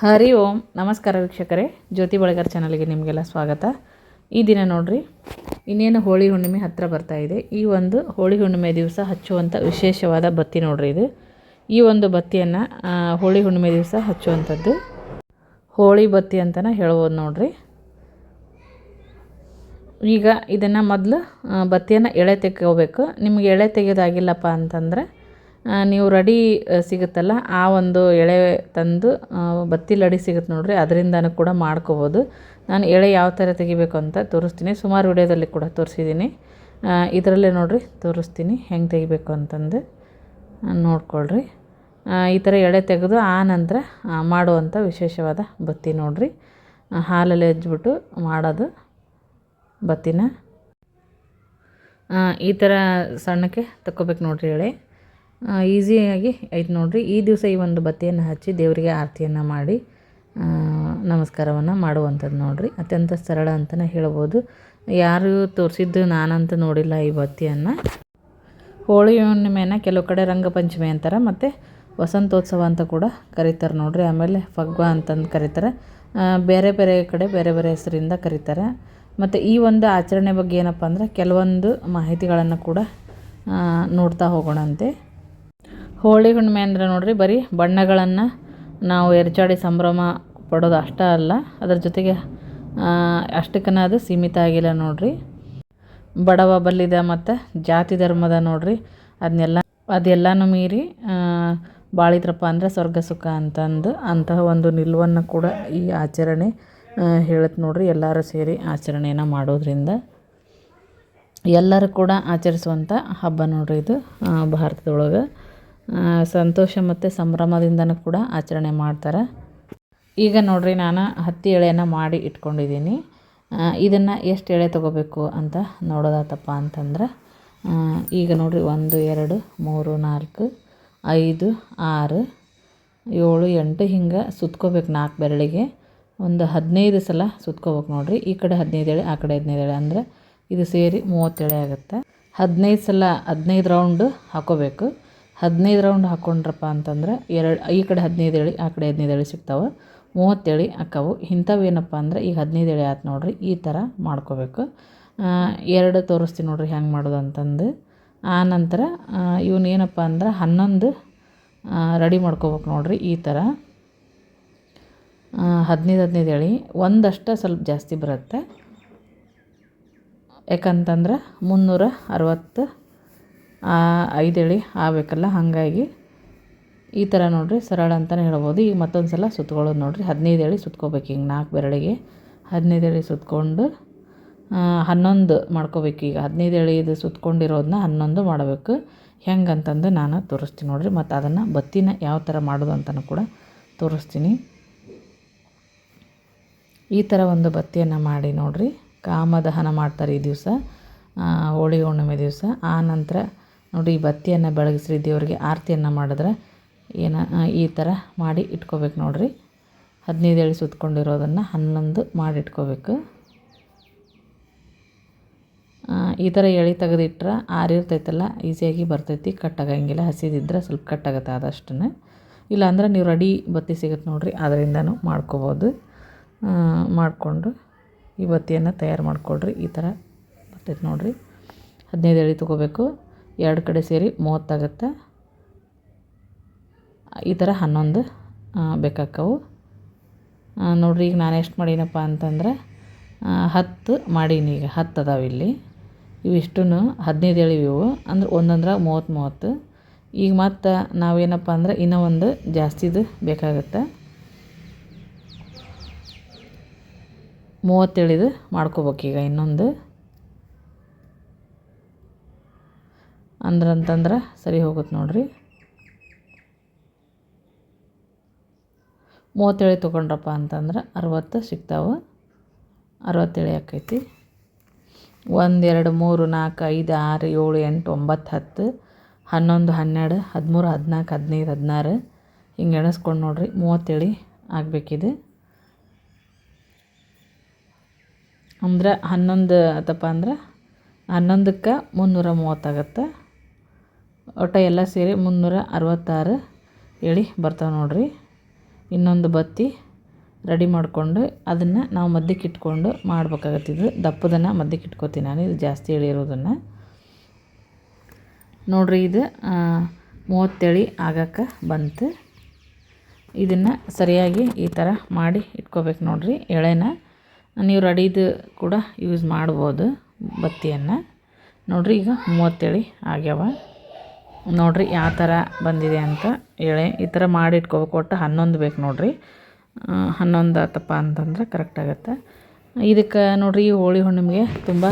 ಹರಿ ಓಂ ನಮಸ್ಕಾರ ವೀಕ್ಷಕರೇ, ಜ್ಯೋತಿ ಬಳಗರ್ ಚಾನಲ್ಗೆ ನಿಮಗೆಲ್ಲ ಸ್ವಾಗತ. ಈ ದಿನ ನೋಡ್ರಿ, ಇನ್ನೇನು ಹೋಳಿ ಹುಣ್ಣಿಮೆ ಹತ್ತಿರ ಬರ್ತಾ ಇದೆ. ಈ ಒಂದು ಹೋಳಿ ಹುಣ್ಣಿಮೆ ದಿವಸ ಹಚ್ಚುವಂಥ ವಿಶೇಷವಾದ ಬತ್ತಿ ನೋಡ್ರಿ ಇದು. ಈ ಒಂದು ಬತ್ತಿಯನ್ನು ಹೋಳಿ ಹುಣ್ಣಿಮೆ ದಿವಸ ಹಚ್ಚುವಂಥದ್ದು ಹೋಳಿ ಬತ್ತಿ ಅಂತಲೇ ಹೇಳ್ಬೋದು ನೋಡ್ರಿ. ಈಗ ಇದನ್ನು ಮೊದಲು ಬತ್ತಿಯನ್ನು ಎಳೆ ತೆಗೋಬೇಕು. ನಿಮಗೆ ಎಳೆ ತೆಗೆಯೋದಾಗಿಲ್ಲಪ್ಪ ಅಂತಂದರೆ ನೀವು ರೆಡಿ ಸಿಗುತ್ತಲ್ಲ, ಆ ಒಂದು ಎಳೆ ತಂದು ಬತ್ತಿ ಲಡಿ ಸಿಗುತ್ತೆ ನೋಡ್ರಿ, ಅದರಿಂದನೂ ಕೂಡ ಮಾಡ್ಕೋಬೋದು. ನಾನು ಎಳೆ ಯಾವ ಥರ ತೆಗಿಬೇಕು ಅಂತ ತೋರಿಸ್ತೀನಿ. ಸುಮಾರು ವಿಡಿಯೋದಲ್ಲಿ ಕೂಡ ತೋರಿಸಿದ್ದೀನಿ. ಇದರಲ್ಲೇ ನೋಡ್ರಿ ತೋರಿಸ್ತೀನಿ ಹೆಂಗೆ ತೆಗಿಬೇಕು ಅಂತಂದು ನೋಡ್ಕೊಳ್ರಿ. ಈ ಥರ ಎಳೆ ತೆಗೆದು ಆ ನಂತರ ಮಾಡುವಂಥ ವಿಶೇಷವಾದ ಬತ್ತಿ ನೋಡ್ರಿ. ಹಾಲಲ್ಲಿ ಹೆಜ್ಬಿಟ್ಟು ಮಾಡೋದು ಬತ್ತಿನ ಈ ಥರ ಸಣ್ಣಕ್ಕೆ ತಗೋಬೇಕು ನೋಡ್ರಿ ಎಳೆ. ಈಸಿಯಾಗಿ ಐತೆ ನೋಡ್ರಿ. ಈ ದಿವಸ ಈ ಒಂದು ಬತ್ತಿಯನ್ನು ಹಚ್ಚಿ ದೇವರಿಗೆ ಆರತಿಯನ್ನು ಮಾಡಿ ನಮಸ್ಕಾರವನ್ನು ಮಾಡುವಂಥದ್ದು ನೋಡ್ರಿ. ಅತ್ಯಂತ ಸರಳ ಅಂತಲೇ ಹೇಳ್ಬೋದು. ಯಾರು ತೋರಿಸಿದ್ದು ನಾನಂತೂ ನೋಡಿಲ್ಲ ಈ ಬತ್ತಿಯನ್ನು. ಹೋಳಿ ಹುಣ್ಣಿಮೆನ ಕೆಲವು ಕಡೆ ರಂಗಪಂಚಮಿ ಅಂತಾರೆ, ಮತ್ತು ವಸಂತೋತ್ಸವ ಅಂತ ಕೂಡ ಕರೀತಾರೆ ನೋಡ್ರಿ. ಆಮೇಲೆ ಫಗ್ವಾ ಅಂತಂದು ಕರೀತಾರೆ. ಬೇರೆ ಬೇರೆ ಕಡೆ ಬೇರೆ ಬೇರೆ ಹೆಸರಿಂದ ಕರೀತಾರೆ. ಮತ್ತು ಈ ಒಂದು ಆಚರಣೆ ಬಗ್ಗೆ ಏನಪ್ಪ ಅಂದರೆ ಕೆಲವೊಂದು ಮಾಹಿತಿಗಳನ್ನು ಕೂಡ ನೋಡ್ತಾ ಹೋಗೋಣಂತೆ. ಹೋಳಿ ಹುಣ್ಣಿಮೆ ಅಂದರೆ ನೋಡ್ರಿ, ಬರೀ ಬಣ್ಣಗಳನ್ನು ನಾವು ಎರಚಾಡಿ ಸಂಭ್ರಮ ಪಡೋದು ಅಷ್ಟೇ ಅಲ್ಲ, ಅದರ ಜೊತೆಗೆ ಅಷ್ಟಕ್ಕನ ಅದು ಸೀಮಿತ ಆಗಿಲ್ಲ ನೋಡ್ರಿ. ಬಡವ ಬಲ್ಲಿದ ಮತ್ತು ಜಾತಿ ಧರ್ಮದ ನೋಡ್ರಿ ಅದೆಲ್ಲನೂ ಮೀರಿ ಬಾಳಿದ್ರಪ್ಪ ಅಂದರೆ ಸ್ವರ್ಗ ಸುಖ ಅಂತಂದು ಅಂತಹ ಒಂದು ನಿಲುವನ್ನು ಕೂಡ ಈ ಆಚರಣೆ ಹೇಳುತ್ತೆ ನೋಡ್ರಿ. ಎಲ್ಲರೂ ಸೇರಿ ಆಚರಣೆಯನ್ನು ಮಾಡೋದ್ರಿಂದ ಎಲ್ಲರೂ ಕೂಡ ಆಚರಿಸುವಂಥ ಹಬ್ಬ ನೋಡ್ರಿ ಇದು. ಭಾರತದೊಳಗೆ ಸಂತೋಷ ಮತ್ತು ಸಂಭ್ರಮದಿಂದನೂ ಕೂಡ ಆಚರಣೆ ಮಾಡ್ತಾರೆ. ಈಗ ನೋಡ್ರಿ, ನಾನು 10 ಎಳೆಯನ್ನು ಮಾಡಿ ಇಟ್ಕೊಂಡಿದ್ದೀನಿ. ಇದನ್ನು ಎಷ್ಟು ಎಳೆ ತೊಗೋಬೇಕು ಅಂತ ನೋಡೋದಾತಪ್ಪ ಅಂತಂದ್ರೆ ಈಗ ನೋಡ್ರಿ 1 2 3 4 5 6 7 8 ಹಿಂಗೆ ಸುತ್ಕೋಬೇಕು. 4 ಬೆರಳಿಗೆ ಒಂದು 15 ಸಲ ಸುತ್ಕೋಬೇಕು ನೋಡ್ರಿ. ಈ ಕಡೆ 15 ಎಳೆ, ಆ ಕಡೆ 15 ಎಳೆ, ಅಂದರೆ ಇದು ಸೇರಿ 30 ಎಳೆ ಆಗುತ್ತೆ. 15 ಸಲ 15 ರೌಂಡು ಹಾಕೋಬೇಕು. 15 ರೌಂಡ್ ಹಾಕ್ಕೊಂಡ್ರಪ್ಪ ಅಂತಂದ್ರೆ ಈ ಕಡೆ 15 ಎಳೆ, ಆ ಕಡೆ 15 ಎಳೆ ಸಿಗ್ತಾವೆ. 30 ಎಳೆ ಅಕ್ಕವು. ಇಂಥವೇನಪ್ಪ ಅಂದರೆ ಈಗ 15 ಎಳೆ ಆಯ್ತು ನೋಡ್ರಿ. ಈ ಥರ ಮಾಡ್ಕೋಬೇಕು. 2 ತೋರಿಸ್ತೀನಿ ನೋಡ್ರಿ ಹೆಂಗೆ ಮಾಡೋದು ಅಂತಂದು. ಆ ನಂತರ ಇವನ್ನೇನಪ್ಪ ಅಂದ್ರೆ 11 ರೆಡಿ ಮಾಡ್ಕೋಬೇಕು ನೋಡ್ರಿ. ಈ ಥರ 15 ಎಳೆ. ಒಂದಷ್ಟು ಸ್ವಲ್ಪ ಜಾಸ್ತಿ ಬರುತ್ತೆ, ಯಾಕಂತಂದ್ರೆ 365 ಎಳೆ ಆಗಬೇಕಲ್ಲ, ಹಾಗಾಗಿ ಈ ಥರ ನೋಡ್ರಿ ಸರಳ ಅಂತಲೇ ಹೇಳ್ಬೋದು. ಈಗ ಮತ್ತೊಂದು ಸಲ ಸುತ್ಕೊಳ್ಳೋದು ನೋಡ್ರಿ. 15 ಎಳೆ ಸುತ್ಕೋಬೇಕು. ಹಿಂಗೆ 4 ಬೆರಳಿಗೆ 15 ಎಳೆ ಸುತ್ಕೊಂಡು 11 ಮಾಡ್ಕೋಬೇಕು. ಈಗ 15 ಎಳೆ ಇದು ಸುತ್ಕೊಂಡಿರೋದನ್ನ 11 ಮಾಡಬೇಕು. ಹೆಂಗಂತಂದು ನಾನು ತೋರಿಸ್ತೀನಿ ನೋಡ್ರಿ. ಮತ್ತು ಅದನ್ನು ಬತ್ತಿನ ಯಾವ ಥರ ಮಾಡೋದು ಅಂತಲೂ ಕೂಡ ತೋರಿಸ್ತೀನಿ. ಈ ಥರ ಒಂದು ಬತ್ತಿಯನ್ನು ಮಾಡಿ ನೋಡ್ರಿ. ಕಾಮದಹನ ಮಾಡ್ತಾರೆ ಈ ದಿವಸ, ಹೋಳಿ ಹುಣ್ಣಿಮೆ ದಿವಸ. ಆ ನಂತರ ನೋಡಿ, ಈ ಬತ್ತಿಯನ್ನು ಬೆಳಗಿಸ್ರಿ, ದೇವರಿಗೆ ಆರತಿಯನ್ನು ಮಾಡಿದ್ರೆ ಈ ಥರ ಮಾಡಿ ಇಟ್ಕೋಬೇಕು ನೋಡ್ರಿ. 15 ಎಳೆ ಸುತ್ಕೊಂಡಿರೋದನ್ನು 11 ಮಾಡಿ ಇಟ್ಕೋಬೇಕು. ಈ ಥರ ಎಳೆ ತೆಗೆದಿಟ್ರೆ ಆರಿರ್ತೈತಲ್ಲ, ಈಸಿಯಾಗಿ ಬರ್ತೈತಿ, ಕಟ್ಟಾಗಂಗಿಲ್ಲ. ಹಸಿದಿದ್ರೆ ಸ್ವಲ್ಪ ಕಟ್ಟಾಗುತ್ತೆ ಆದಷ್ಟು. ಇಲ್ಲಾಂದ್ರೆ ನೀವು ರೆಡಿ ಬತ್ತಿ ಸಿಗುತ್ತೆ ನೋಡ್ರಿ, ಅದರಿಂದನೂ ಮಾಡ್ಕೋಬೋದು. ಮಾಡಿಕೊಂಡು ಈ ಬತ್ತಿಯನ್ನು ತಯಾರು ಮಾಡಿಕೊಡ್ರಿ. ಈ ಥರ ಬರ್ತೈತೆ ನೋಡ್ರಿ. 15 ಎಳೆ ತೊಗೋಬೇಕು. 2 ಕಡೆ ಸೇರಿ 30 ಆಗುತ್ತೆ. ಈ ಥರ 11 ಬೇಕಾಕ್ಕವು ನೋಡ್ರಿ. ಈಗ ನಾನು ಎಷ್ಟು ಮಾಡೀನಪ್ಪ ಅಂತಂದ್ರೆ 10 ಮಾಡೀನಿ. ಈಗ 10 ಅದಾವೆ ಇಲ್ಲಿ. ಇವಿಷ್ಟು 15 ಎಳೆ ಇವು, ಅಂದ್ರೆ ಒಂದೊಂದ್ರಾಗ 30 30. ಈಗ ಮತ್ತು ನಾವೇನಪ್ಪ ಅಂದ್ರೆ ಇನ್ನೂ ಒಂದು ಜಾಸ್ತಿದು ಬೇಕಾಗುತ್ತೆ. 30 ಎಳೆದು ಮಾಡ್ಕೋಬೇಕು. ಈಗ ಇನ್ನೊಂದು ಅಂತಂದ್ರೆ ಸರಿ ಹೋಗುತ್ತೆ ನೋಡ್ರಿ. 30 ಎಳೆ ತೊಗೊಂಡ್ರಪ್ಪ ಅಂತಂದ್ರೆ 60 ಸಿಗ್ತಾವೆ. 60 ಎಳೆ ಆಕೈತಿ. 1 2 3 4 5 6 7 8 9 10 11 12 13 14 15 16 ಹಿಂಗೆ ಎಣಿಸ್ಕೊಂಡು ನೋಡ್ರಿ. 30 ಎಳೆ ಆಗಬೇಕಿದೆ. ಅಂದ್ರೆ 11 ಆತಪ್ಪ ಅಂದ್ರೆ 11ಕ್ಕೆ 330 ಆಗುತ್ತೆ. ಒಟ್ಟು ಎಲ್ಲ ಸೇರಿ 366 ಎಳೆ ಬರ್ತಾವೆ ನೋಡ್ರಿ. ಇನ್ನೊಂದು ಬತ್ತಿ ರೆಡಿ ಮಾಡಿಕೊಂಡು ಅದನ್ನು ನಾವು ಮಧ್ಯಕ್ಕೆ ಇಟ್ಕೊಂಡು ಮಾಡ್ಬೇಕಾಗತ್ತಿದ್ದು ದಪ್ಪದನ್ನು ಮಧ್ಯಕ್ಕೆ ಇಟ್ಕೋತೀನಿ ನಾನು, ಇದು ಜಾಸ್ತಿ ಎಳಿರೋದನ್ನು ನೋಡಿರಿ. ಇದು 30 ಎಳೆ ಆಗಕ್ಕೆ ಬಂತು. ಇದನ್ನು ಸರಿಯಾಗಿ ಈ ಥರ ಮಾಡಿ ಇಟ್ಕೋಬೇಕು ನೋಡಿರಿ. ಎಳೆನ ನೀವು ರೆಡಿದು ಕೂಡ ಯೂಸ್ ಮಾಡ್ಬೋದು ಬತ್ತಿಯನ್ನು. ನೋಡಿರಿ ಈಗ 30 ಎಳೆ ಆಗ್ಯಾವ ನೋಡಿರಿ ಯಾವ ಥರ ಬಂದಿದೆ ಅಂತ. ಎಳೆ ಈ ಥರ ಮಾಡಿ ಇಟ್ಕೋಬೇಕು. ಒಟ್ಟು 11 ಬೇಕು ನೋಡಿರಿ. 11 ಆತಪ್ಪ ಅಂತಂದ್ರೆ ಕರೆಕ್ಟ್ ಆಗುತ್ತೆ. ಇದಕ್ಕೆ ನೋಡಿರಿ ಈ ಹೋಳಿ ಹುಣ್ಣಿಮೆಗೆ ತುಂಬ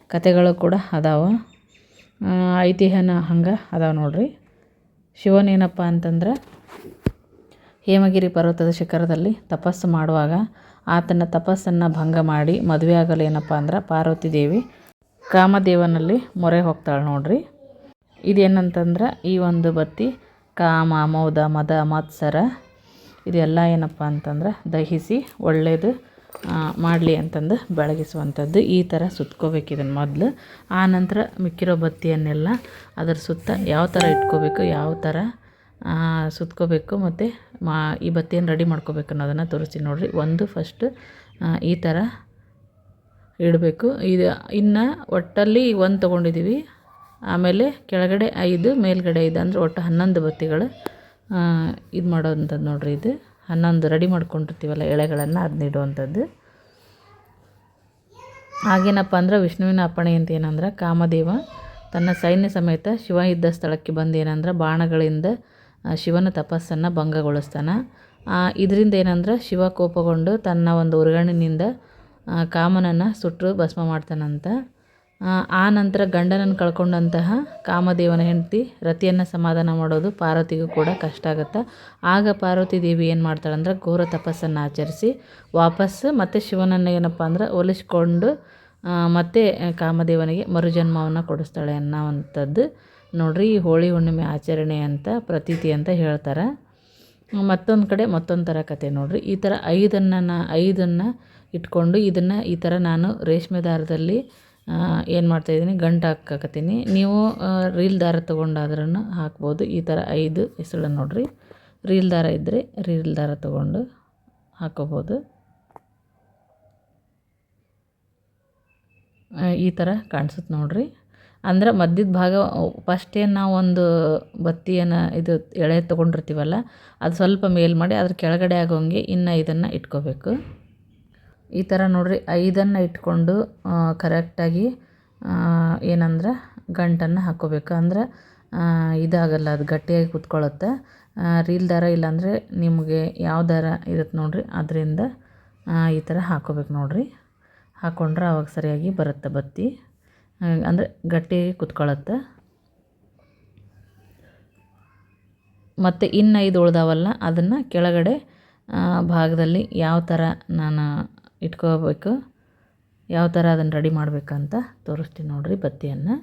ಕಥೆಗಳು ಕೂಡ ಅದಾವೆ, ಐತಿಹ್ಯನ ಹಂಗೆ ಅದಾವೆ ನೋಡಿರಿ. ಶಿವನೇನಪ್ಪ ಅಂತಂದ್ರೆ ಹೇಮಗಿರಿ ಪರ್ವತದ ಶಿಖರದಲ್ಲಿ ತಪಸ್ಸು ಮಾಡುವಾಗ ಆತನ ತಪಸ್ಸನ್ನು ಭಂಗ ಮಾಡಿ ಮದುವೆ ಆಗಲು ಏನಪ್ಪ ಅಂದ್ರೆ ಪಾರ್ವತಿ ದೇವಿ ಕಾಮದೇವನಲ್ಲಿ ಮೊರೆ ಹೋಗ್ತಾಳೆ ನೋಡಿರಿ. ಇದೇನಂತಂದ್ರೆ ಈ ಒಂದು ಬತ್ತಿ ಕಾಮ, ಮೋದ, ಮದ, ಮತ್ಸರ ಇದೆಲ್ಲ ಏನಪ್ಪ ಅಂತಂದ್ರೆ ದಹಿಸಿ ಒಳ್ಳೆಯದು ಮಾಡಲಿ ಅಂತಂದು ಬೆಳಗಿಸುವಂಥದ್ದು. ಈ ಥರ ಸುತ್ಕೋಬೇಕು ಇದನ್ನು ಮೊದಲು. ಆನಂತರ ಮಿಕ್ಕಿರೋ ಬತ್ತಿಯನ್ನೆಲ್ಲ ಅದರ ಸುತ್ತ ಯಾವ ಥರ ಇಟ್ಕೋಬೇಕು, ಯಾವ ಥರ ಸುತ್ಕೋಬೇಕು ಮತ್ತು ಈ ಬತ್ತಿಯನ್ನು ರೆಡಿ ಮಾಡ್ಕೋಬೇಕು ಅನ್ನೋದನ್ನು ತೋರಿಸ್ತೀನಿ ನೋಡಿರಿ. ಒಂದು ಫಸ್ಟ್ ಈ ಥರ ಇಡಬೇಕು. ಇದು ಇನ್ನು ಒಟ್ಟಲ್ಲಿ 1 ತೊಗೊಂಡಿದ್ದೀವಿ, ಆಮೇಲೆ ಕೆಳಗಡೆ 5 ಮೇಲ್ಗಡೆ 5 ಅಂದರೆ ಒಟ್ಟು 11 ಬತ್ತಿಗಳು ಇದು ಮಾಡೋವಂಥದ್ದು ನೋಡಿರಿ. ಇದು 11 ರೆಡಿ ಮಾಡ್ಕೊಂಡಿರ್ತೀವಲ್ಲ ಎಳೆಗಳನ್ನು ಅದನ್ನ ಇಡುವಂಥದ್ದು. ಹಾಗೇನಪ್ಪ ಅಂದ್ರೆ ವಿಷ್ಣುವಿನ ಅಪ್ಪಣೆ ಅಂತ ಏನಂದ್ರೆ ಕಾಮದೇವ ತನ್ನ ಸೈನ್ಯ ಸಮೇತ ಶಿವ ಇದ್ದ ಸ್ಥಳಕ್ಕೆ ಬಂದು ಏನಂದ್ರೆ ಬಾಣಗಳಿಂದ ಶಿವನ ತಪಸ್ಸನ್ನು ಭಂಗಗೊಳಿಸ್ತಾನೆ. ಇದರಿಂದ ಏನಂದ್ರೆ ಶಿವ ಕೋಪಗೊಂಡು ತನ್ನ ಒಂದು ಉರುಗಣ್ಣಿನಿಂದ ಕಾಮನನ್ನು ಸುಟ್ಟು ಭಸ್ಮ ಮಾಡ್ತಾನಂತ. ಆ ನಂತರ ಗಂಡನನ್ನು ಕಳ್ಕೊಂಡಂತಹ ಕಾಮದೇವನ ಹೆಂಡತಿ ರತಿಯನ್ನು ಸಮಾಧಾನ ಮಾಡೋದು ಪಾರ್ವತಿಗೂ ಕೂಡ ಕಷ್ಟ ಆಗುತ್ತೆ. ಆಗ ಪಾರ್ವತಿ ದೇವಿ ಏನು ಮಾಡ್ತಾಳೆ ಅಂದ್ರೆ ಘೋರ ತಪಸ್ಸನ್ನು ಆಚರಿಸಿ ವಾಪಸ್ಸು ಮತ್ತೆ ಶಿವನನ್ನು ಏನಪ್ಪ ಅಂದ್ರೆ ಒಲಿಸ್ಕೊಂಡು ಮತ್ತೆ ಕಾಮದೇವನಿಗೆ ಮರುಜನ್ಮವನ್ನು ಕೊಡಿಸ್ತಾಳೆ ಅನ್ನೋವಂಥದ್ದು ನೋಡಿರಿ. ಈ ಹೋಳಿ ಹುಣ್ಣಿಮೆ ಆಚರಣೆ ಅಂತ ಪ್ರತೀತಿ ಅಂತ ಹೇಳ್ತಾರೆ. ಮತ್ತೊಂದು ಕಡೆ ಮತ್ತೊಂದು ಥರ ಕತೆ ನೋಡಿರಿ. ಈ ಥರ 5 ಇಟ್ಕೊಂಡು ಇದನ್ನು ಈ ಥರ ನಾನು ರೇಷ್ಮೆ ದಾರದಲ್ಲಿ ಏನು ಮಾಡ್ತಾಯಿದ್ದೀನಿ, ಗಂಟು ಹಾಕಕತ್ತೀನಿ. ನೀವು ರೀಲ್ ದಾರ ತೊಗೊಂಡಾದ್ರೂ ಹಾಕ್ಬೋದು. ಈ ಥರ 5 ಎಸಳು ನೋಡಿರಿ. ರೀಲ್ ದಾರ ಇದ್ದರೆ ರೀಲ್ ದಾರ ತೊಗೊಂಡು ಹಾಕೋಬೋದು. ಈ ಥರ ಕಾಣಿಸುತ್ತೆ ನೋಡಿರಿ. ಅಂದ್ರೆ ಮಧ್ಯದ ಭಾಗ ಫಸ್ಟ್ ಏನು ನಾವು ಒಂದು ಬತ್ತಿಯನ್ನು ಇದು ಎಳೆ ತೊಗೊಂಡಿರ್ತೀವಲ್ಲ ಅದು ಸ್ವಲ್ಪ ಮೇಲ್ ಮಾಡಿ ಅದ್ರ ಕೆಳಗಡೆ ಆಗೋಂಗೆ ಇನ್ನು ಇದನ್ನು ಇಟ್ಕೋಬೇಕು. ಈ ಥರ ನೋಡಿರಿ 5 ಇಟ್ಕೊಂಡು ಕರೆಕ್ಟಾಗಿ ಏನಂದ್ರೆ ಗಂಟನ್ನು ಹಾಕ್ಕೋಬೇಕು. ಅಂದ್ರೆ ಇದಾಗಲ್ಲ, ಅದು ಗಟ್ಟಿಯಾಗಿ ಕುತ್ಕೊಳ್ಳುತ್ತೆ. ರೀಲ್ ದಾರ ಇಲ್ಲಾಂದರೆ ನಿಮಗೆ ಯಾವ ದಾರ ಇರುತ್ತೆ ನೋಡಿರಿ ಅದರಿಂದ ಈ ಥರ ಹಾಕ್ಕೋಬೇಕು ನೋಡಿರಿ. ಹಾಕ್ಕೊಂಡ್ರೆ ಅವಾಗ ಸರಿಯಾಗಿ ಬರುತ್ತೆ ಬತ್ತಿ, ಅಂದರೆ ಗಟ್ಟಿಯಾಗಿ ಕುತ್ಕೊಳ್ಳುತ್ತೆ. ಮತ್ತು ಇನ್ನು 5 ಉಳ್ದಾವಲ್ಲ ಅದನ್ನು ಕೆಳಗಡೆ ಭಾಗದಲ್ಲಿ ಯಾವ ಥರ ನಾನು ಇಟ್ಕೋಬೇಕು, ಯಾವ ಥರ ಅದನ್ನು ರೆಡಿ ಮಾಡಬೇಕಂತ ತೋರಿಸ್ತೀನಿ ನೋಡಿರಿ ಬತ್ತಿಯನ್ನು.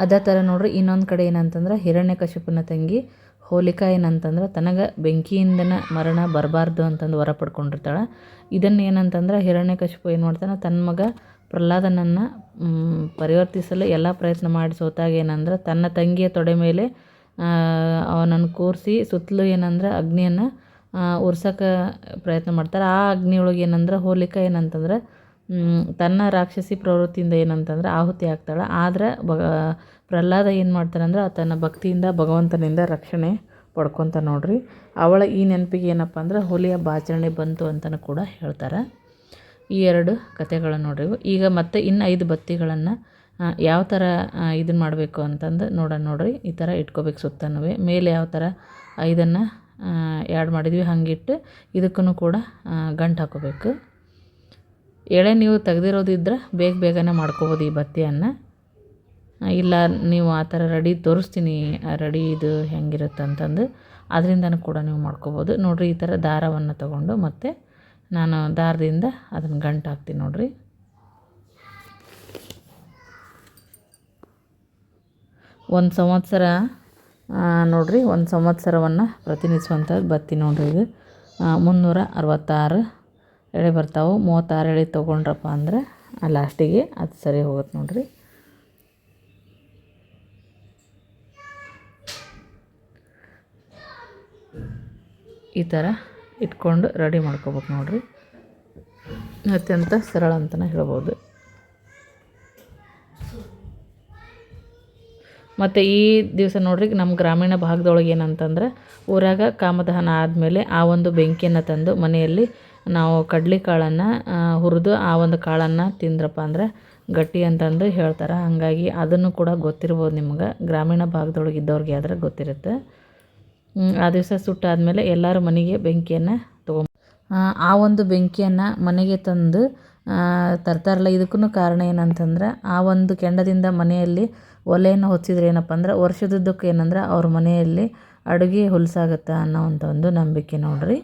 ಅದೇ ಥರ ನೋಡಿರಿ ಇನ್ನೊಂದು ಕಡೆ ಏನಂತಂದ್ರೆ ಹಿರಣ್ಯಕಶಿಪುನ ತಂಗಿ ಹೋಲಿಕಾ ಏನಂತಂದ್ರೆ ತನಗೆ ಬೆಂಕಿಯಿಂದನ ಮರಣ ಬರಬಾರ್ದು ಅಂತಂದು ವರ ಪಡ್ಕೊಂಡಿರ್ತಾಳೆ. ಇದನ್ನು ಏನಂತಂದ್ರೆ ಹಿರಣ್ಯಕಶಿಪು ಏನು ಮಾಡ್ತಾನೆ, ತನ್ನ ಮಗ ಪ್ರಹ್ಲಾದನನ್ನು ಪರಿವರ್ತಿಸಲು ಎಲ್ಲ ಪ್ರಯತ್ನ ಮಾಡಿ ಸೋತಾಗ ಏನಂದ್ರೆ ತನ್ನ ತಂಗಿಯ ತೊಡೆ ಮೇಲೆ ಅವನನ್ನು ಕೂರಿಸಿ ಸುತ್ತಲೂ ಏನಂದ್ರೆ ಅಗ್ನಿಯನ್ನು ಉರ್ಸೋಕ್ಕೆ ಪ್ರಯತ್ನ ಮಾಡ್ತಾರೆ. ಆ ಅಗ್ನಿಯೊಳಗೆ ಏನಂದ್ರೆ ಹೋಲಿಕಾ ಏನಂತಂದ್ರೆ ತನ್ನ ರಾಕ್ಷಸಿ ಪ್ರವೃತ್ತಿಯಿಂದ ಏನಂತಂದ್ರೆ ಆಹುತಿ ಆಗ್ತಾಳೆ. ಆದರೆ ಪ್ರಹ್ಲಾದ ಏನು ಮಾಡ್ತಾನಂದ್ರೆ ತನ್ನ ಭಕ್ತಿಯಿಂದ ಭಗವಂತನಿಂದ ರಕ್ಷಣೆ ಪಡ್ಕೊತ ನೋಡ್ರಿ. ಅವಳ ಈ ನೆನಪಿಗೆ ಏನಪ್ಪ ಅಂದ್ರೆ ಹೋಳಿ ಹಬ್ಬ ಆಚರಣೆ ಬಂತು ಅಂತಲೂ ಕೂಡ ಹೇಳ್ತಾರೆ. ಈ 2 ಕಥೆಗಳನ್ನು ನೋಡ್ರಿ. ಈಗ ಮತ್ತೆ ಇನ್ನು 5 ಬತ್ತಿಗಳನ್ನು ಯಾವ ಥರ ಇದನ್ನು ಮಾಡಬೇಕು ಅಂತಂದು ನೋಡ್ರಿ. ಈ ಥರ ಇಟ್ಕೋಬೇಕು ಸುತ್ತನೂ. ಮೇಲೆ ಯಾವ ಥರ 5 ಆ್ಯಡ್ ಮಾಡಿದ್ವಿ ಹಂಗಿಟ್ಟು ಇದಕ್ಕೂ ಕೂಡ ಗಂಟು ಹಾಕೋಬೇಕು. ಎಳೆ ನೀವು ತೆಗ್ದಿರೋದಿದ್ರೆ ಬೇಗನೆ ಮಾಡ್ಕೋಬೋದು ಈ ಬತ್ತಿಯನ್ನು. ಇಲ್ಲ ನೀವು ಆ ಥರ ರೆಡಿ ತೋರಿಸ್ತೀನಿ, ರೆಡಿ ಇದು ಹೆಂಗಿರುತ್ತೆ ಅಂತಂದು ಅದರಿಂದನೂ ಕೂಡ ನೀವು ಮಾಡ್ಕೋಬೋದು ನೋಡಿರಿ. ಈ ಥರ ದಾರವನ್ನು ತಗೊಂಡು ಮತ್ತೆ ನಾನು ದಾರದಿಂದ ಅದನ್ನು ಗಂಟು ಹಾಕ್ತೀನಿ ನೋಡಿರಿ. ಒಂದು ಸಂವತ್ಸರ ನೋಡಿರಿ, ಒಂದು ಸಂವತ್ಸರವನ್ನು ಪ್ರತಿನಿಧಿಸುವಂಥದ್ದು ಬತ್ತಿ ನೋಡಿರಿ. ಇದು 366 ಎಳೆ ಬರ್ತಾವೆ. 36 ಎಳೆ ತೊಗೊಂಡ್ರಪ್ಪ ಅಂದರೆ ಲಾಸ್ಟಿಗೆ ಅದು ಸರಿ ಹೋಗುತ್ತೆ ನೋಡಿರಿ. ಈ ಥರ ಇಟ್ಕೊಂಡು ರೆಡಿ ಮಾಡ್ಕೋಬೇಕು ನೋಡಿರಿ. ಅತ್ಯಂತ ಸರಳ ಅಂತಲೇ ಹೇಳ್ಬೋದು. ಮತ್ತು ಈ ದಿವಸ ನೋಡ್ರಿ ನಮ್ಮ ಗ್ರಾಮೀಣ ಭಾಗದೊಳಗೆ ಏನಂತಂದ್ರೆ ಊರಾಗ ಕಾಮದಹನ ಆದಮೇಲೆ ಆ ಒಂದು ಬೆಂಕಿಯನ್ನು ತಂದು ಮನೆಯಲ್ಲಿ ನಾವು ಕಡ್ಲೆ ಕಾಳನ್ನು ಹುರಿದು ಆ ಒಂದು ಕಾಳನ್ನು ತಿಂದ್ರಪ್ಪ ಅಂದ್ರೆ ಗಟ್ಟಿ ಅಂತಂದು ಹೇಳ್ತಾರೆ. ಹಾಗಾಗಿ ಅದನ್ನು ಕೂಡ ಗೊತ್ತಿರ್ಬೋದು ನಿಮ್ಗೆ, ಗ್ರಾಮೀಣ ಭಾಗದೊಳಗೆ ಇದ್ದವ್ರಿಗೆ ಆದ್ರೆ ಗೊತ್ತಿರುತ್ತೆ. ಆ ದಿವಸ ಸುಟ್ಟಾದಮೇಲೆ ಎಲ್ಲರೂ ಮನೆಗೆ ಬೆಂಕಿಯನ್ನು ಆ ಒಂದು ಬೆಂಕಿಯನ್ನು ಮನೆಗೆ ತಂದು ತರ್ತಾರಲ್ಲ. ಇದಕ್ಕೂ ಕಾರಣ ಏನಂತಂದ್ರೆ ಆ ಒಂದು ಕೆಂಡದಿಂದ ಮನೆಯಲ್ಲಿ ಒಲೆಯನ್ನು ಹೊತ್ತಿದ್ರೆ ಏನಪ್ಪ ಅಂದ್ರೆ ವರ್ಷದುದ್ದಕ್ಕೆ ಏನಂದ್ರೆ ಅವ್ರ ಮನೆಯಲ್ಲಿ ಅಡುಗೆ ಹೊಲಸಾಗುತ್ತೆ ಅನ್ನೋವಂಥ ಒಂದು ನಂಬಿಕೆ ನೋಡ್ರಿ.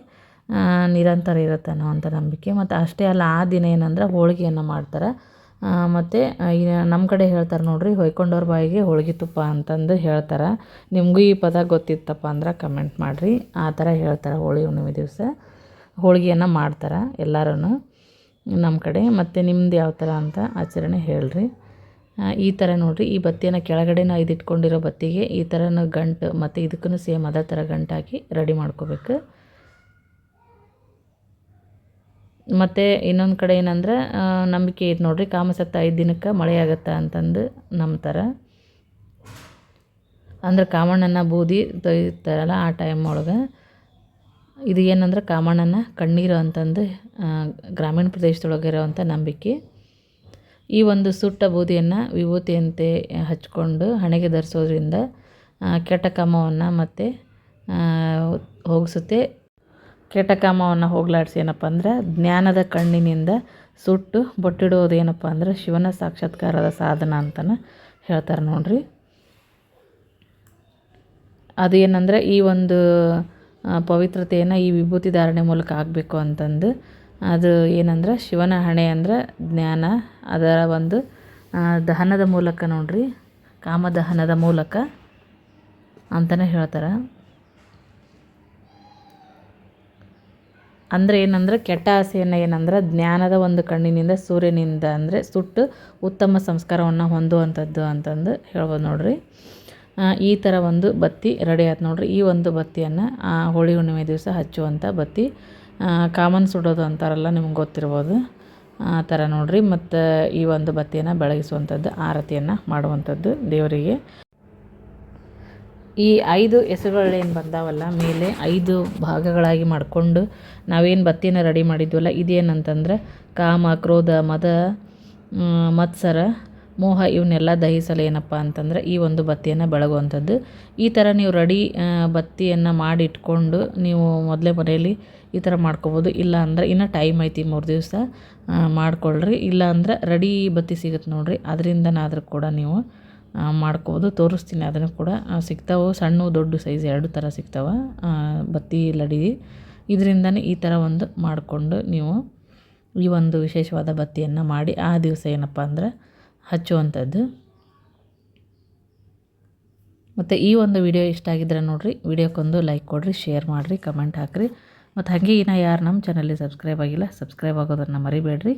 ನಿರಂತರ ಇರುತ್ತೆ ಅನ್ನೋವಂಥ ನಂಬಿಕೆ. ಮತ್ತು ಅಷ್ಟೇ ಅಲ್ಲ, ಆ ದಿನ ಏನಂದ್ರೆ ಹೋಳಿಗೆಯನ್ನು ಮಾಡ್ತಾರೆ. ಮತ್ತು ನಮ್ಮ ಕಡೆ ಹೇಳ್ತಾರೆ ನೋಡ್ರಿ, ಹೊಯ್ಕೊಂಡವ್ರ ಬಾಯಿಗೆ ಹೋಳಿಗೆ ತುಪ್ಪ ಅಂತಂದು ಹೇಳ್ತಾರೆ. ನಿಮಗೂ ಈ ಪದ ಗೊತ್ತಿತ್ತಪ್ಪ ಅಂದ್ರೆ ಕಮೆಂಟ್ ಮಾಡಿರಿ. ಆ ಥರ ಹೇಳ್ತಾರೆ ಹೋಳಿ ಹುಣ್ಣಿಮೆ ದಿವಸ ಹೋಳಿಗೆಯನ್ನು ಮಾಡ್ತಾರೆ ಎಲ್ಲರೂ ನಮ್ಮ ಕಡೆ. ಮತ್ತು ನಿಮ್ದು ಯಾವ ಥರ ಅಂತ ಆಚರಣೆ ಹೇಳ್ರಿ. ಈ ಥರ ನೋಡಿರಿ, ಈ ಬತ್ತಿಯನ್ನು ಕೆಳಗಡೆ ಇದು ಇಟ್ಕೊಂಡಿರೋ ಬತ್ತಿಗೆ ಈ ಥರನ ಗಂಟು ಮತ್ತು ಇದಕ್ಕೂ ಸೇಮ್ ಅದೇ ಥರ ಗಂಟು ಹಾಕಿ ರೆಡಿ ಮಾಡ್ಕೋಬೇಕು. ಮತ್ತು ಇನ್ನೊಂದು ಕಡೆ ಏನಂದ್ರೆ ನಂಬಿಕೆ ಇದು ನೋಡಿರಿ, ಕಾಮಸತ್ತ 5 ದಿನಕ್ಕೆ ಮಳೆ ಆಗುತ್ತೆ ಅಂತಂದು ನಂಬ್ತಾರೆ. ಅಂದ್ರೆ ಕಾಮಣ್ಣನ ಬೂದಿ ತೊಯ್ತಾರಲ್ಲ ಆ ಟೈಮ್ ಒಳಗೆ ಇದು ಏನಂದ್ರೆ ಕಾಮಣ್ಣನ ಕಣ್ಣೀರು ಅಂತಂದು ಗ್ರಾಮೀಣ ಪ್ರದೇಶದೊಳಗೆ ಇರೋವಂಥ ನಂಬಿಕೆ. ಈ ಒಂದು ಸುಟ್ಟ ಬೂದಿಯನ್ನು ವಿಭೂತಿಯಂತೆ ಹಚ್ಕೊಂಡು ಹಣೆಗೆ ಧರಿಸೋದ್ರಿಂದ ಕೆಟ್ಟ ಕಾಮವನ್ನು ಮತ್ತು ಹೋಗಿಸುತ್ತೆ. ಕೆಟ್ಟ ಕಾಮವನ್ನು ಹೋಗಲಾಡಿಸಿ ಏನಪ್ಪ ಅಂದ್ರೆ ಜ್ಞಾನದ ಕಣ್ಣಿನಿಂದ ಸುಟ್ಟು ಬೊಟ್ಟಿಡೋದು ಏನಪ್ಪ ಅಂದ್ರೆ ಶಿವನ ಸಾಕ್ಷಾತ್ಕಾರದ ಸಾಧನ ಅಂತಲೇ ಹೇಳ್ತಾರೆ ನೋಡ್ರಿ. ಅದು ಏನಂದ್ರೆ ಈ ಒಂದು ಪವಿತ್ರತೆಯನ್ನು ಈ ವಿಭೂತಿ ಧಾರಣೆ ಮೂಲಕ ಆಗಬೇಕು ಅಂತಂದು, ಅದು ಏನಂದ್ರೆ ಶಿವನ ಹಣೆ ಅಂದ್ರೆ ಜ್ಞಾನ, ಅದರ ಒಂದು ದಹನದ ಮೂಲಕ ನೋಡ್ರಿ, ಕಾಮದಹನದ ಮೂಲಕ ಅಂತಲೇ ಹೇಳ್ತಾರೆ. ಅಂದರೆ ಏನಂದ್ರೆ ಕೆಟ್ಟ ಆಸೆಯನ್ನು ಏನಂದ್ರೆ ಜ್ಞಾನದ ಒಂದು ಕಣ್ಣಿನಿಂದ ಸೂರ್ಯನಿಂದ ಅಂದರೆ ಸುಟ್ಟು ಉತ್ತಮ ಸಂಸ್ಕಾರವನ್ನು ಹೊಂದುವಂಥದ್ದು ಅಂತಂದು ಹೇಳ್ಬೋದು ನೋಡ್ರಿ. ಈ ಥರ ಒಂದು ಬತ್ತಿ ರೆಡಿ ಆಯ್ತು ನೋಡ್ರಿ. ಈ ಒಂದು ಬತ್ತಿಯನ್ನು ಹೋಳಿ ಹುಣ್ಣಿಮೆ ದಿವಸ ಹಚ್ಚುವಂಥ ಬತ್ತಿ, ಕಾಮನ್ ಸುಡೋದು ಅಂತಾರಲ್ಲ, ನಿಮ್ಗೆ ಗೊತ್ತಿರ್ಬೋದು ಆ ಥರ ನೋಡ್ರಿ. ಮತ್ತು ಈ ಒಂದು ಬತ್ತಿಯನ್ನು ಬೆಳಗಿಸುವಂಥದ್ದು, ಆರತಿಯನ್ನು ಮಾಡುವಂಥದ್ದು ದೇವರಿಗೆ. ಈ 5 ಹೆಸರುಗಳೇನು ಬಂದಾವಲ್ಲ ಮೇಲೆ 5 ಭಾಗಗಳಾಗಿ ಮಾಡಿಕೊಂಡು ನಾವೇನು ಬತ್ತಿಯನ್ನು ರೆಡಿ ಮಾಡಿದ್ವಲ್ಲ, ಇದೇನಂತಂದ್ರೆ ಕಾಮ, ಕ್ರೋಧ, ಮದ, ಮತ್ಸರ, ಮೋಹ ಇವನ್ನೆಲ್ಲ ದಹಿಸಲು ಏನಪ್ಪ ಅಂತಂದ್ರೆ ಈ ಒಂದು ಬತ್ತಿಯನ್ನು ಬೆಳಗುವಂಥದ್ದು. ಈ ಥರ ನೀವು ರೆಡಿ ಬತ್ತಿಯನ್ನು ಮಾಡಿಟ್ಕೊಂಡು ನೀವು ಮೊದಲೇ ಮನೆಯಲ್ಲಿ ಈ ಥರ ಮಾಡ್ಕೊಬೋದು. ಇಲ್ಲ ಅಂದ್ರೆ ಇನ್ನೂ ಟೈಮ್ ಐತಿ, 3 ದಿವಸ ಮಾಡ್ಕೊಳ್ರಿ. ಇಲ್ಲ ಅಂದ್ರೆ ರೆಡಿ ಬತ್ತಿ ಸಿಗುತ್ತೆ ನೋಡಿರಿ, ಅದರಿಂದನಾದರೂ ಕೂಡ ನೀವು ಮಾಡ್ಕೋಬೋದು. ತೋರಿಸ್ತೀನಿ, ಅದನ್ನು ಕೂಡ ಸಿಗ್ತಾವೆ. ಸಣ್ಣ ದೊಡ್ಡ ಸೈಜ್ 2 ಥರ ಸಿಗ್ತಾವೆ ಬತ್ತಿ ಲಡಿ. ಇದರಿಂದನೇ ಈ ಥರ ಒಂದು ಮಾಡಿಕೊಂಡು ನೀವು ಈ ಒಂದು ವಿಶೇಷವಾದ ಬತ್ತಿಯನ್ನು ಮಾಡಿ ಆ ದಿವಸ ಏನಪ್ಪ ಅಂದ್ರೆ ಹಚ್ಚುವಂಥದ್ದು. ಮತ್ತು ಈ ಒಂದು ವಿಡಿಯೋ ಇಷ್ಟ ಆಗಿದ್ರೆ ನೋಡಿರಿ, ವಿಡಿಯೋಕ್ಕೊಂದು ಲೈಕ್ ಕೊಡಿರಿ, ಶೇರ್ ಮಾಡಿರಿ, ಕಮೆಂಟ್ ಹಾಕಿರಿ. ಮತ್ತು ಹಾಗೆ ಇನ್ನೂ ಯಾರು ನಮ್ಮ ಚಾನಲ್ಗೆ ಸಬ್ಸ್ಕ್ರೈಬ್ ಆಗಿಲ್ಲ, ಸಬ್ಸ್ಕ್ರೈಬ್ ಆಗೋದನ್ನು ಮರಿಬೇಡ್ರಿ.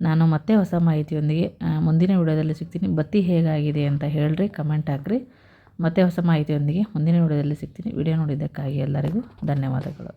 ನಾನು ಮತ್ತೆ ಹೊಸ ಮಾಹಿತಿಯೊಂದಿಗೆ ಮುಂದಿನ ವಿಡಿಯೋದಲ್ಲಿ ಸಿಗ್ತೀನಿ. ಬತ್ತಿ ಹೇಗಾಗಿದೆ ಅಂತ ಹೇಳ್ರಿ, ಕಮೆಂಟ್ ಹಾಕಿರಿ. ಮತ್ತೆ ಹೊಸ ಮಾಹಿತಿಯೊಂದಿಗೆ ಮುಂದಿನ ವಿಡಿಯೋದಲ್ಲಿ ಸಿಗ್ತೀನಿ. ವಿಡಿಯೋ ನೋಡಿದ್ದಕ್ಕಾಗಿ ಎಲ್ಲರಿಗೂ ಧನ್ಯವಾದಗಳು.